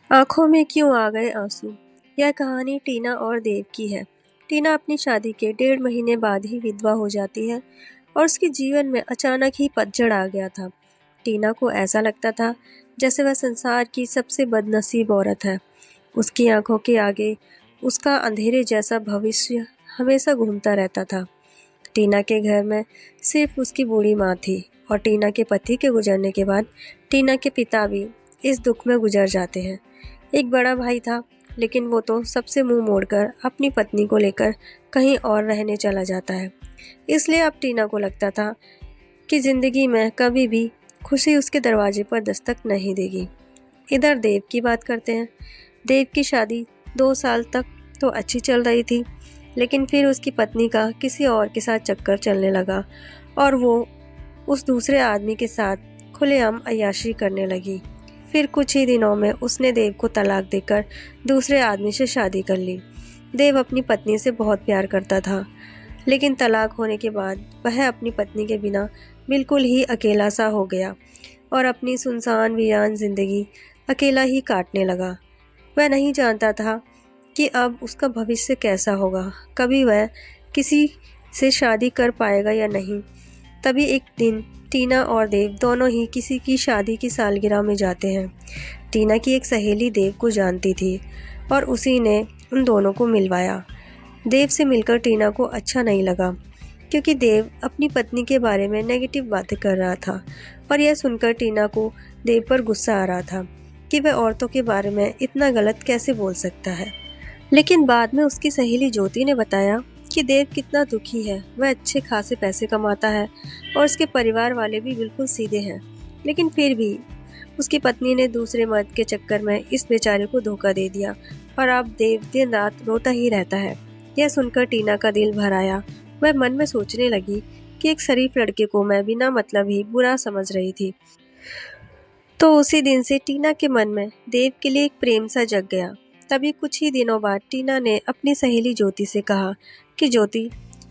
आंखों में क्यों आ गए आंसू। यह कहानी टीना और देव की है। टीना अपनी शादी के 1.5 महीने बाद ही विधवा हो जाती है और उसके जीवन में अचानक ही पतझड़ आ गया था। टीना को ऐसा लगता था जैसे वह संसार की सबसे बदनसीब औरत है। उसकी आंखों के आगे उसका अंधेरे जैसा भविष्य हमेशा घूमता रहता था। टीना के घर में सिर्फ उसकी बूढ़ी माँ थी और टीना के पति के गुजरने के बाद टीना के पिता भी इस दुख में गुजर जाते हैं। एक बड़ा भाई था, लेकिन वो तो सबसे मुंह मोड़कर अपनी पत्नी को लेकर कहीं और रहने चला जाता है। इसलिए अब टीना को लगता था कि जिंदगी में कभी भी खुशी उसके दरवाजे पर दस्तक नहीं देगी। इधर देव की बात करते हैं। देव की शादी 2 साल तक तो अच्छी चल रही थी, लेकिन फिर उसकी पत्नी का किसी और के साथ चक्कर चलने लगा और वो उस दूसरे आदमी के साथ खुलेआम अय्याशी करने लगी। फिर कुछ ही दिनों में उसने देव को तलाक देकर दूसरे आदमी से शादी कर ली। देव अपनी पत्नी से बहुत प्यार करता था, लेकिन तलाक होने के बाद वह अपनी पत्नी के बिना बिल्कुल ही अकेला सा हो गया और अपनी सुनसान वीरान जिंदगी अकेला ही काटने लगा। वह नहीं जानता था कि अब उसका भविष्य कैसा होगा, कभी वह किसी से शादी कर पाएगा या नहीं। तभी एक दिन टीना और देव दोनों ही किसी की शादी की सालगिरह में जाते हैं। टीना की एक सहेली देव को जानती थी और उसी ने उन दोनों को मिलवाया। देव से मिलकर टीना को अच्छा नहीं लगा, क्योंकि देव अपनी पत्नी के बारे में नेगेटिव बातें कर रहा था और यह सुनकर टीना को देव पर गुस्सा आ रहा था कि वह औरतों के बारे में इतना गलत कैसे बोल सकता है। लेकिन बाद में उसकी सहेली ज्योति ने बताया कि देव कितना दुखी है। वह अच्छे खासे पैसे कमाता है और उसके परिवार वाले भी बिल्कुल सीधे हैं, लेकिन फिर भी उसकी पत्नी ने दूसरे मर्द के चक्कर में इस बेचारे को धोखा दे दिया और अब देव दिन रात रोता ही रहता है। यह सुनकर टीना का दिल भर आया। वह मन में सोचने लगी कि एक शरीफ लड़के को मैं बिना मतलब ही बुरा समझ रही थी। तो उसी दिन से टीना के मन में देव के लिए एक प्रेम सा जग गया। तभी कुछ ही दिनों बाद टीना ने अपनी सहेली ज्योति से कहा कि ज्योति,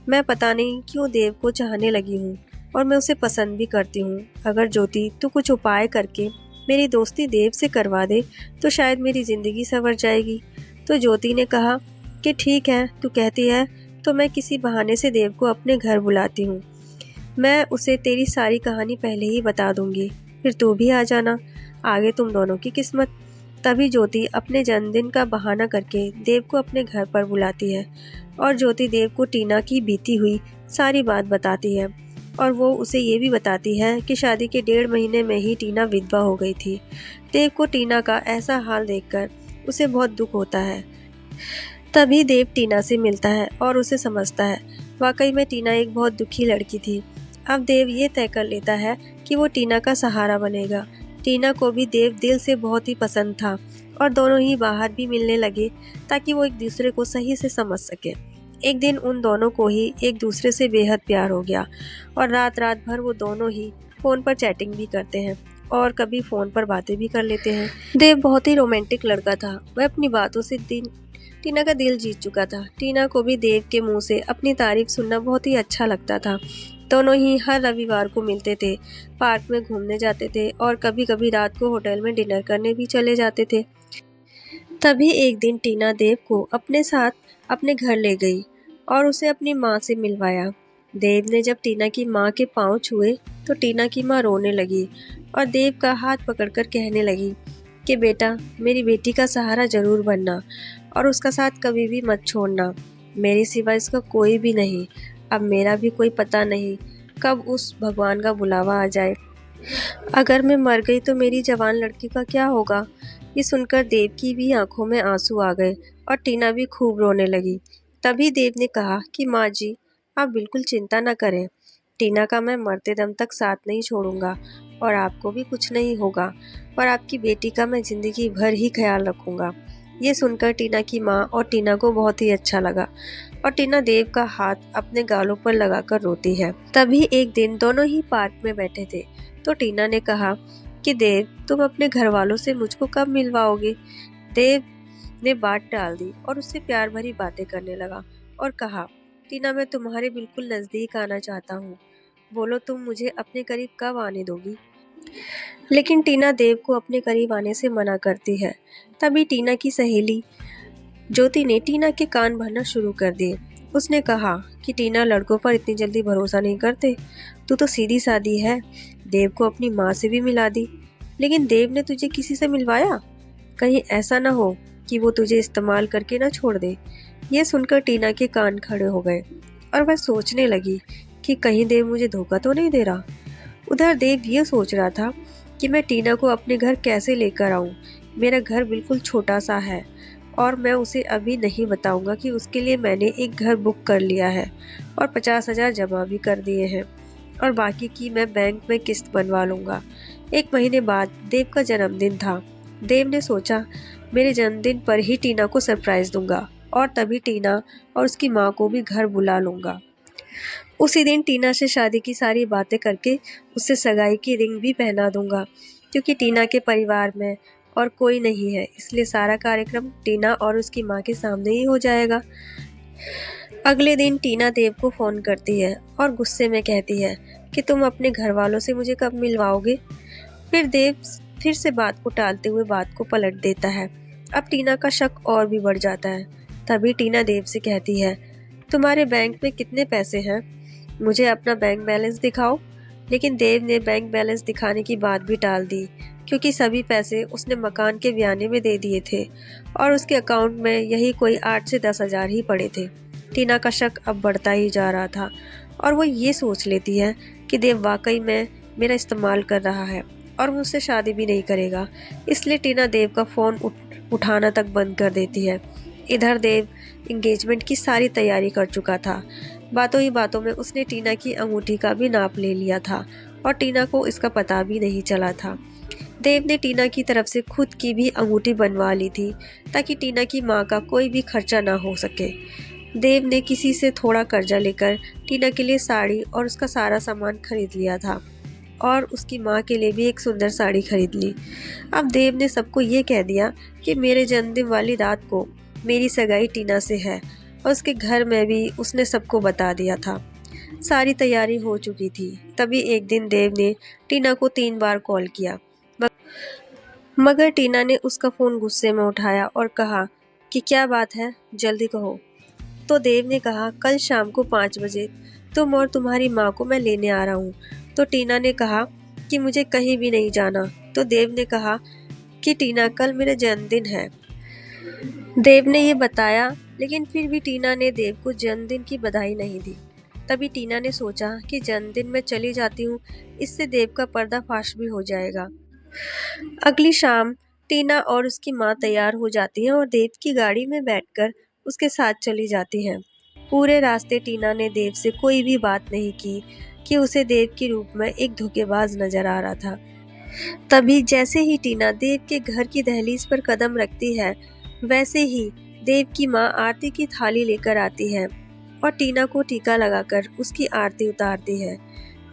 मैं पता नहीं क्यों देव को चाहने लगी हूँ और मैं उसे पसंद भी करती हूँ। अगर ज्योति तू कुछ उपाय करके मेरी दोस्ती देव से करवा दे तो शायद मेरी ज़िंदगी संवर जाएगी। तो ज्योति ने कहा कि ठीक है, तू कहती है तो मैं किसी बहाने से देव को अपने घर बुलाती हूँ। मैं उसे तेरी सारी कहानी पहले ही बता दूंगी, फिर तू भी आ जाना, आगे तुम दोनों की किस्मत। तभी ज्योति अपने जन्मदिन का बहाना करके देव को अपने घर पर बुलाती है और ज्योति देव को टीना की बीती हुई सारी बात बताती है और वो उसे ये भी बताती है कि शादी के 1.5 महीने में ही टीना विधवा हो गई थी। देव को टीना का ऐसा हाल देखकर उसे बहुत दुख होता है। तभी देव टीना से मिलता है और उसे समझता है वाकई में टीना एक बहुत दुखी लड़की थी। अब देव ये तय कर लेता है कि वो टीना का सहारा बनेगा। टीना को भी देव दिल से बहुत ही पसंद था और दोनों ही बाहर भी मिलने लगे ताकि वो एक दूसरे को सही से समझ सके। एक दिन उन दोनों को ही एक दूसरे से बेहद प्यार हो गया और रात रात भर वो दोनों ही फ़ोन पर चैटिंग भी करते हैं और कभी फ़ोन पर बातें भी कर लेते हैं। देव बहुत ही रोमांटिक लड़का था। वह अपनी बातों से टीना का दिल जीत चुका था। टीना को भी देव के मुंह से अपनी तारीफ सुनना बहुत ही अच्छा लगता था। दोनों ही हर रविवार को मिलते थे, पार्क में घूमने जाते थे और कभी कभी रात को होटल में डिनर करने भी चले जाते थे। तभी एक दिन टीना देव को अपने साथ अपने घर ले गई और उसे अपनी माँ से मिलवाया। देव ने जब टीना की माँ के पाँव छुए तो टीना की माँ रोने लगी और देव का हाथ पकड़कर कहने लगी कि बेटा, मेरी बेटी का सहारा जरूर बनना और उसका साथ कभी भी मत छोड़ना। मेरे सिवा इसका कोई भी नहीं। अब मेरा भी कोई पता नहीं कब उस भगवान का बुलावा आ जाए। अगर मैं मर गई तो मेरी जवान लड़की का क्या होगा। ये सुनकर देव की भी आंखों में आंसू आ गए और टीना भी खूब रोने लगी। तभी देव ने कहा कि माँ जी, आप बिल्कुल चिंता न करें। टीना का मैं मरते दम तक साथ नहीं छोड़ूंगा और आपको भी कुछ नहीं होगा और आपकी बेटी का मैं जिंदगी भर ही ख्याल रखूंगा। ये सुनकर टीना की माँ और टीना को बहुत ही अच्छा लगा और टीना देव का हाथ अपने गालों पर लगाकर रोती है। तभी एक दिन दोनों ही पार्क में बैठे थे तो टीना ने कहा कि देव, तुम अपने घर वालों से मुझको कब मिलवाओगे। देव ने बात टाल दी और उससे प्यार भरी बातें करने लगा और कहा, टीना, मैं तुम्हारे बिल्कुल नजदीक आना चाहता हूँ। बोलो, तुम मुझे अपने करीब कब आने दोगी। लेकिन टीना देव को अपने करीब आने से मना करती है। तभी टीना की सहेली ज्योति ने टीना के कान भरना शुरू कर दिए। उसने कहा कि टीना, लड़कों पर इतनी जल्दी भरोसा नहीं करते। तू तो सीधी सादी है। देव को अपनी माँ से भी मिला दी, लेकिन देव ने तुझे किसी से मिलवाया? कहीं ऐसा ना हो कि वो तुझे इस्तेमाल करके ना छोड़ दे। ये सुनकर टीना के कान खड़े हो गए और वह सोचने लगी कि कहीं देव मुझे धोखा तो नहीं दे रहा। उधर देव ये सोच रहा था कि मैं टीना को अपने घर कैसे लेकर आऊं। मेरा घर बिल्कुल छोटा सा है और मैं उसे अभी नहीं बताऊंगा कि उसके लिए मैंने एक घर बुक कर लिया है और 50,000 जमा भी कर दिए हैं और बाकी की मैं बैंक में किस्त बनवा लूँगा। 1 महीने बाद देव का जन्मदिन था। देव ने सोचा मेरे जन्मदिन पर ही टीना को सरप्राइज़ दूंगा और तभी टीना और उसकी माँ को भी घर बुला लूँगा। उसी दिन टीना से शादी की सारी बातें करके उससे सगाई की रिंग भी पहना दूंगा, क्योंकि टीना के परिवार में और कोई नहीं है, इसलिए सारा कार्यक्रम टीना और उसकी माँ के सामने ही हो जाएगा। अगले दिन टीना देव को फ़ोन करती है और गुस्से में कहती है कि तुम अपने घर वालों से मुझे कब मिलवाओगे। फिर देव फिर से बात को टालते हुए बात को पलट देता है। अब टीना का शक और भी बढ़ जाता है। तभी टीना देव से कहती है, तुम्हारे बैंक में कितने पैसे हैं? मुझे अपना बैंक बैलेंस दिखाओ। लेकिन देव ने बैंक बैलेंस दिखाने की बात भी टाल दी, क्योंकि सभी पैसे उसने मकान के बयाने में दे दिए थे और उसके अकाउंट में यही कोई 8 से 10,000 ही पड़े थे। टीना का शक अब बढ़ता ही जा रहा था और वो ये सोच लेती है कि देव वाकई में मेरा इस्तेमाल कर रहा है और मुझसे शादी भी नहीं करेगा। इसलिए टीना देव का फ़ोन उठाना तक बंद कर देती है। इधर देव इंगेजमेंट की सारी तैयारी कर चुका था। बातों ही बातों में उसने टीना की अंगूठी का भी नाप ले लिया था और टीना को इसका पता भी नहीं चला था। देव ने टीना की तरफ से खुद की भी अंगूठी बनवा ली थी, ताकि टीना की माँ का कोई भी खर्चा ना हो सके। देव ने किसी से थोड़ा कर्जा लेकर टीना के लिए साड़ी और उसका सारा सामान खरीद लिया था और उसकी माँ के लिए भी एक सुंदर साड़ी खरीद ली। अब देव ने सबको ये कह दिया कि मेरे जन्मदिन वाली रात को मेरी सगाई टीना से है और उसके घर में भी उसने सबको बता दिया था। सारी तैयारी हो चुकी थी। तभी एक दिन देव ने टीना को 3 बार कॉल किया, मगर टीना ने उसका फ़ोन गुस्से में उठाया और कहा कि क्या बात है, जल्दी कहो। तो देव ने कहा, कल शाम को 5 बजे तुम और तुम्हारी माँ को मैं लेने आ रहा हूँ। तो टीना ने कहा कि मुझे कहीं भी नहीं जाना। तो देव ने कहा कि टीना, कल मेरा जन्मदिन है। देव ने ये बताया, लेकिन फिर भी टीना ने देव को जन्मदिन की बधाई नहीं दी। तभी टीना ने सोचा कि जन्मदिन में चली जाती हूँ, इससे देव का पर्दाफाश भी हो जाएगा। अगली शाम टीना और उसकी माँ तैयार हो जाती हैं और देव की गाड़ी में बैठकर उसके साथ चली जाती हैं। पूरे रास्ते टीना ने देव से कोई भी बात नहीं की कि उसे देव के रूप में एक धोखेबाज नजर आ रहा था। तभी जैसे ही टीना देव के घर की दहलीज पर कदम रखती है, वैसे ही देव की माँ आरती की थाली लेकर आती है और टीना को टीका लगाकर उसकी आरती उतारती है।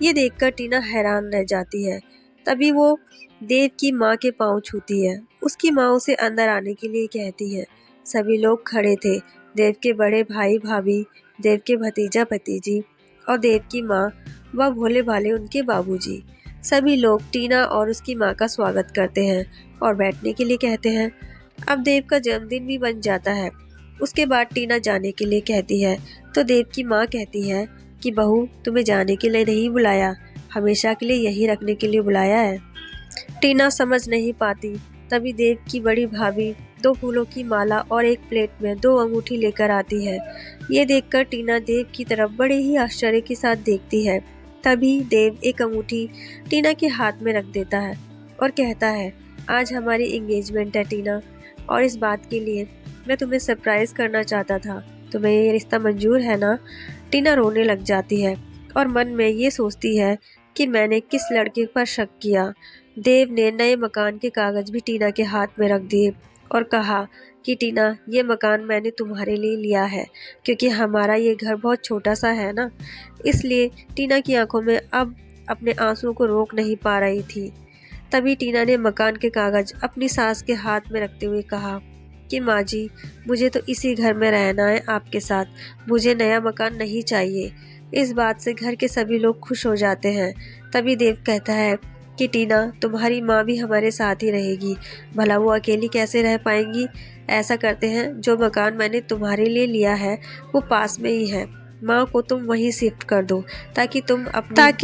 ये देखकर टीना हैरान रह जाती है। तभी वो देव की माँ के पाँव छूती है। उसकी माँ उसे अंदर आने के लिए कहती है। सभी लोग खड़े थे, देव के बड़े भाई भाभी, देव के भतीजा भतीजी और देव की माँ व भोले भाले उनके बाबूजी। सभी लोग टीना और उसकी माँ का स्वागत करते हैं और बैठने के लिए कहते हैं। अब देव का जन्मदिन भी बन जाता है। उसके बाद टीना जाने के लिए कहती है, तो देव की माँ कहती है कि बहू, तुम्हें जाने के लिए नहीं बुलाया, हमेशा के लिए यहीं रखने के लिए बुलाया है। टीना समझ नहीं पाती। तभी देव की बड़ी भाभी 2 फूलों की माला और एक प्लेट में 2 अंगूठी लेकर आती है। ये देखकर टीना देव की तरफ बड़े ही आश्चर्य के साथ देखती है। तभी देव एक अंगूठी टीना के हाथ में रख देता है और कहता है, आज हमारी एंगेजमेंट है टीना, और इस बात के लिए मैं तुम्हें सरप्राइज करना चाहता था। तुम्हें ये रिश्ता मंजूर है ना? टीना रोने लग जाती है और मन में ये सोचती है कि मैंने किस लड़के पर शक किया। देव ने नए मकान के कागज भी टीना के हाथ में रख दिए और कहा कि टीना, ये मकान मैंने तुम्हारे लिए लिया है, क्योंकि हमारा ये घर बहुत छोटा सा है ना। इसलिए टीना की आंखों में अब अपने आंसुओं को रोक नहीं पा रही थी। तभी टीना ने मकान के कागज अपनी सास के हाथ में रखते हुए कहा कि माँ जी, मुझे तो इसी घर में रहना है आपके साथ, मुझे नया मकान नहीं चाहिए। इस बात से घर के सभी लोग खुश हो जाते हैं। तभी देव कहता है कि टीना, तुम्हारी माँ भी हमारे साथ ही रहेगी, भला वो अकेली कैसे रह पाएंगी। ऐसा करते हैं, जो मकान मैंने तुम्हारे लिए लिया है वो पास में ही है, माँ को तुम वहीं शिफ्ट कर दो ताकि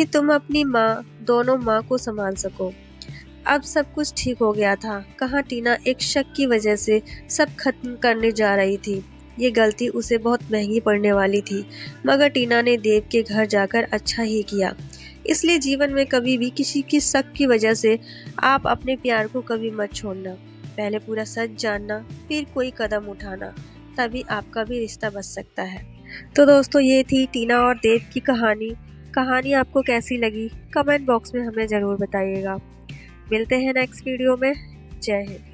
तुम अपनी माँ, दोनों माँ को संभाल सको। अब सब कुछ ठीक हो गया था। कहाँ टीना एक शक की वजह से सब खत्म करने जा रही थी। ये गलती उसे बहुत महंगी पड़ने वाली थी, मगर टीना ने देव के घर जाकर अच्छा ही किया। इसलिए जीवन में कभी भी किसी की शक की वजह से आप अपने प्यार को कभी मत छोड़ना। पहले पूरा सच जानना, फिर कोई कदम उठाना, तभी आपका भी रिश्ता बच सकता है। तो दोस्तों, ये थी टीना और देव की कहानी। कहानी आपको कैसी लगी कमेंट बॉक्स में हमें ज़रूर बताइएगा। मिलते हैं नेक्स्ट वीडियो में। जय हिंद।